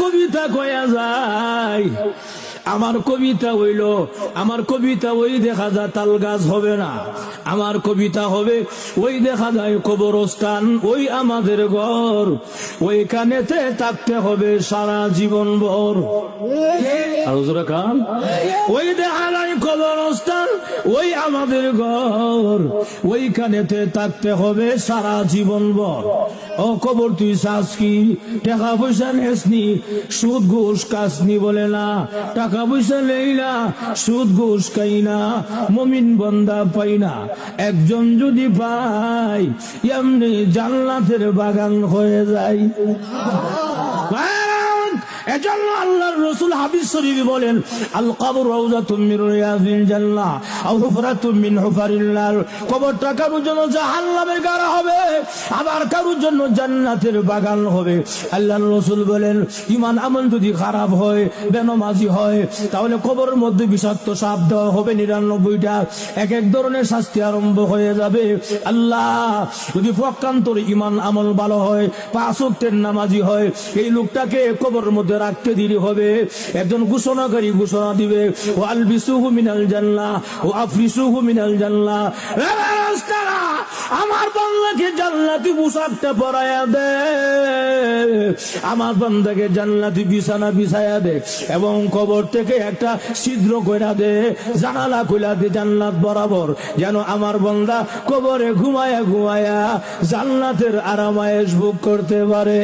কবিতা কয়া যায়, আমার কবিতা হইল, আমার কবিতা ওই দেখা যায় তাল গাছ হবে না, আমার কবিতা হবে ওই দেখা যায় কবরস্থান, ওই আমাদের ঘর, ওইখানেতে থাকতে হবে সারা জীবন ভর। ওই দেখা যায় কবরস্থান, ওই আমাদের ঘর, ওইখানেতে থাকতে হবে সারা জীবন ভর। ও কবর তুই চাস কি? টাকা পয়সা নেসনি, সুদ ঘুষ কাসনি বলে না, টাকা পয়সা নেই না, সুদ ঘুষ খাই না, মুমিন বান্দা পাই না। একজন যদি পাই এমনি জান্নাতের বাগান হয়ে যায়। এজন্য আল্লাহর রাসূল হাদিস শরীফে বলেন, আল কবর রাউযাতুম মিন রিয়াজিল জান্নাহ আও হুফরাতুম মিন হুফারিন নার। কবরটা কারোর জন্য জাহান্নামের গাড়া হবে, আবার কারোর জন্য জান্নাতের বাগান হবে। আল্লাহর রাসূল বলেন, ঈমান আমল যদি খারাপ হয়, বেনামাজি হয়, তাহলে কবরের মধ্যে বিষাক্ত সাপ দেওয়া হবে ৯৯টা, এক এক ধরনের শাস্তি আরম্ভ হয়ে যাবে। আল্লাহ যদি প্রকান্তর ঈমান আমল ভালো হয়, ৫ ওয়াক্তের নামাজি হয়, এই লোকটাকে কবরের মধ্যে রাখতে দেরি হবে। একজন ঘোষণাকারী ঘোষণা দিবে, ও আলবিসুহু মিনাল জান্নাহ ও আফরিসুহু মিনাল জান্নাহ, আমার বান্দাকে জান্নাতি পোশাকটা পরায়া দে, আমার বান্দাকে জান্নাতি বিছানা বিছায়া দে, এবং কবর থেকে একটা ছিদ্র কইরা দে, জানালা কইরা দে জান্নাত বরাবর, যেন আমার বান্দা কবরে ঘুমায়া ঘুমায়া জান্নাতের আরামায়েশ ভোগ করতে পারে।